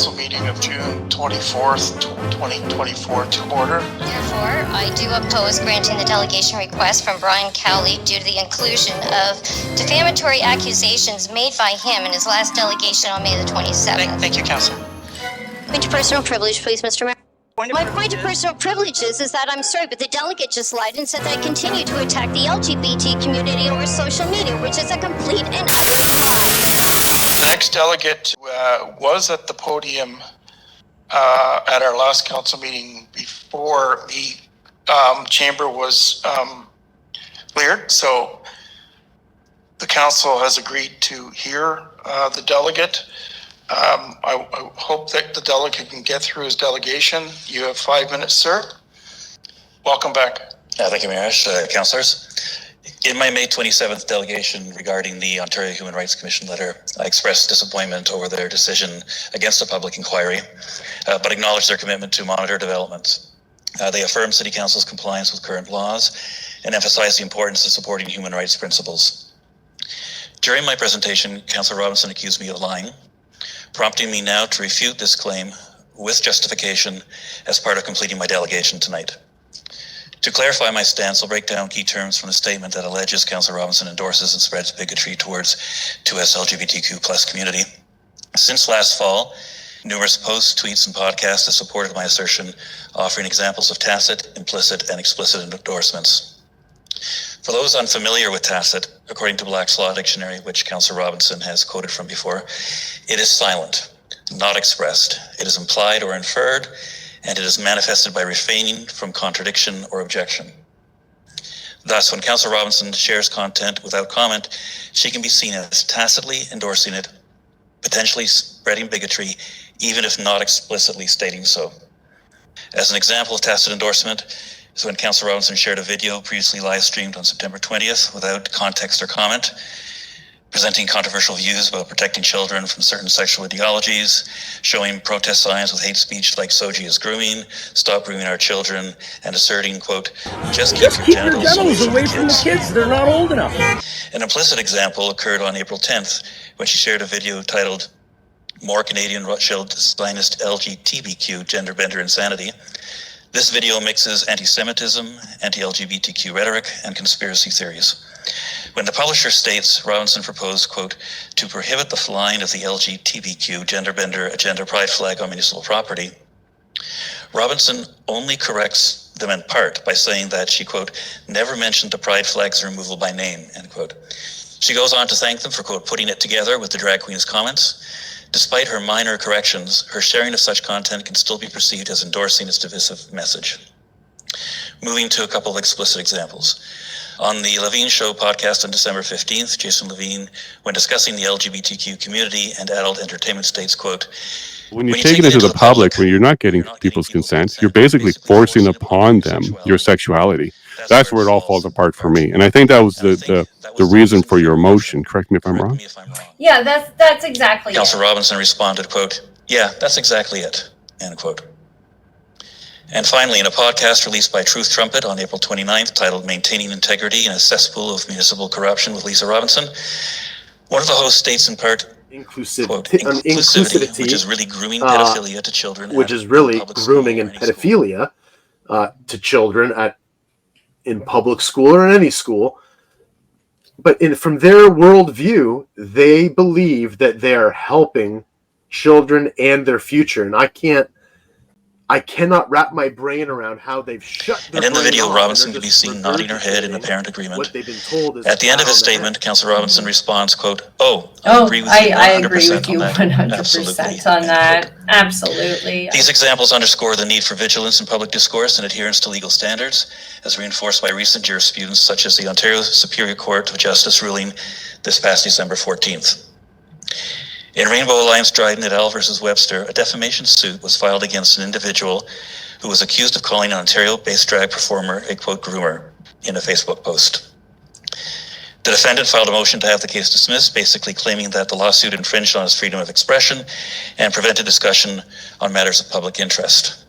Council meeting of June 24th, 2024 to order. Therefore, I do oppose granting the delegation request from Brian Cowley due to the inclusion of defamatory accusations made by him in his last delegation on May the 27th. Thank you, Council. Point of personal privilege, please, Mr. Mayor. My point of personal privilege is that I'm sorry, but the delegate just lied and said that I continue to attack the LGBT community over social media, which is a complete and utter lie. The next delegate was at the podium at our last council meeting before the chamber was cleared. So the council has agreed to hear the delegate. I hope that the delegate can get through his delegation. You have 5 minutes, sir. Welcome back. Thank you, Mayor Ash. Councillors. In my May 27th delegation regarding the Ontario Human Rights Commission letter, I expressed disappointment over their decision against a public inquiry, but acknowledged their commitment to monitor developments. They affirmed City Council's compliance with current laws and emphasized the importance of supporting human rights principles. During my presentation, Councillor Robinson accused me of lying, prompting me now to refute this claim with justification as part of completing my delegation tonight. To clarify my stance, I'll break down key terms from the statement that alleges Councillor Robinson endorses and spreads bigotry towards 2S LGBTQ+ community. Since last fall, numerous posts, tweets, and podcasts have supported my assertion, offering examples of tacit, implicit, and explicit endorsements. For those unfamiliar with tacit, according to Black's Law Dictionary, which Councillor Robinson has quoted from before, it is silent, not expressed. It is implied or inferred, and it is manifested by refraining from contradiction or objection. Thus, when Councillor Robinson shares content without comment, she can be seen as tacitly endorsing it, potentially spreading bigotry, even if not explicitly stating so. As an example of tacit endorsement, is when Councillor Robinson shared a video previously live streamed on September 20th without context or comment, presenting controversial views about protecting children from certain sexual ideologies, showing protest signs with hate speech like "Soji is grooming," "Stop grooming our children," and asserting, quote, just keep your genitals away from the kids, they're not old enough. An implicit example occurred on April 10th when she shared a video titled "More Canadian Rothschild Zionist LGBTQ Gender Bender Insanity." This video mixes anti-Semitism, anti-LGBTQ rhetoric, and conspiracy theories. When the publisher states Robinson proposed, quote, to prohibit the flying of the LGBTQ gender bender agenda pride flag on municipal property, Robinson only corrects them in part by saying that she, quote, never mentioned the pride flag's removal by name, end quote. She goes on to thank them for, quote, putting it together with the drag queen's comments. Despite her minor corrections, her sharing of such content can still be perceived as endorsing its divisive message. Moving to a couple of explicit examples. On the Levine Show podcast on December 15th, Jason Levine, when discussing the LGBTQ community and adult entertainment, states, quote, when you take it into the public, when you're not getting people's consent, you're basically forcing upon them your sexuality. That's where it all falls apart for me. And I think that was the reason for your motion. Correct me if I'm wrong. Yeah, that's exactly it. Councillor Robinson responded, quote, yeah, that's exactly it, end quote. And finally, in a podcast released by Truth Trumpet on April 29th, titled Maintaining Integrity in a Cesspool of Municipal Corruption with Lisa Robinson, one of the hosts states in part, quote, inclusivity, which is really grooming pedophilia to children. Which is really grooming and pedophilia to children in public school or in any school. But from their worldview, they believe that they're helping children and their future. And I cannot wrap my brain around how they've shut their And in the brain video, off, Robinson can be seen nodding her head in apparent agreement. What they've been told is at the end of his statement, Councillor Robinson responds, quote, I agree with you 100% I agree with you 100% Absolutely. on that. Absolutely. These examples underscore the need for vigilance in public discourse and adherence to legal standards, as reinforced by recent jurisprudence such as the Ontario Superior Court of Justice ruling this past December 14th. In Rainbow Alliance Dryden et al. Versus Webster, a defamation suit was filed against an individual who was accused of calling an Ontario-based drag performer a, quote, groomer in a Facebook post. The defendant filed a motion to have the case dismissed, basically claiming that the lawsuit infringed on his freedom of expression and prevented discussion on matters of public interest.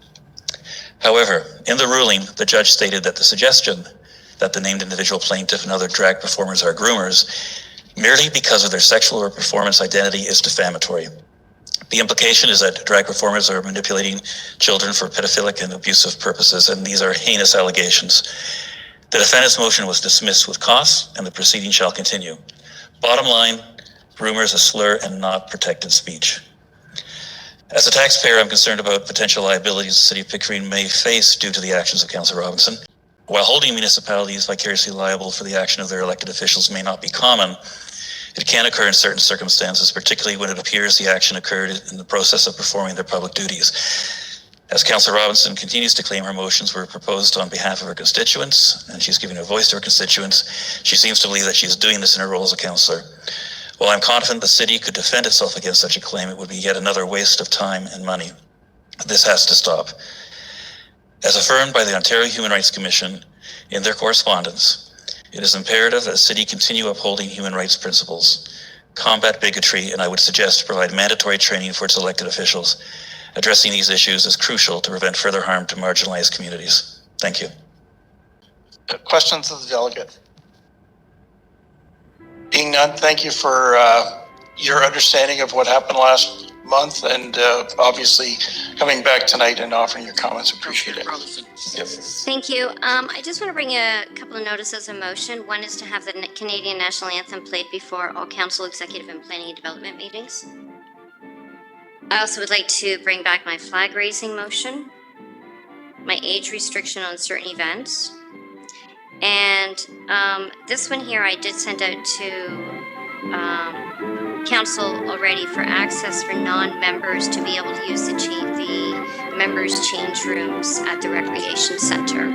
However, in the ruling, the judge stated that the suggestion that the named individual plaintiff and other drag performers are groomers merely because of their sexual or performance identity is defamatory. The implication is that drag performers are manipulating children for pedophilic and abusive purposes, and these are heinous allegations. The defendant's motion was dismissed with cause, and the proceeding shall continue. Bottom line, rumors a slur and not protected speech. As a taxpayer, I'm concerned about potential liabilities the City of Pickering may face due to the actions of Councillor Robinson. While holding municipalities vicariously liable for the action of their elected officials may not be common, it can occur in certain circumstances, particularly when it appears the action occurred in the process of performing their public duties. As Councillor Robinson continues to claim her motions were proposed on behalf of her constituents, and she's giving a voice to her constituents, she seems to believe that she's doing this in her role as a councillor. While I'm confident the city could defend itself against such a claim, it would be yet another waste of time and money. This has to stop. As affirmed by the Ontario Human Rights Commission in their correspondence, it is imperative that the city continue upholding human rights principles, combat bigotry, and I would suggest provide mandatory training for its elected officials. Addressing these issues is crucial to prevent further harm to marginalized communities. Thank you. Questions of the delegate? Being none, thank you for your understanding of what happened last month, and obviously coming back tonight and offering your comments. Appreciate it. Yep. Thank you. I just want to bring a couple of notices of motion. One is to have the Canadian National Anthem played before all council, executive, and planning and development meetings. I also would like to bring back my flag raising motion, my age restriction on certain events, and this one here I did send out to council already for access for non-members to be able to use the members' change rooms at the recreation center.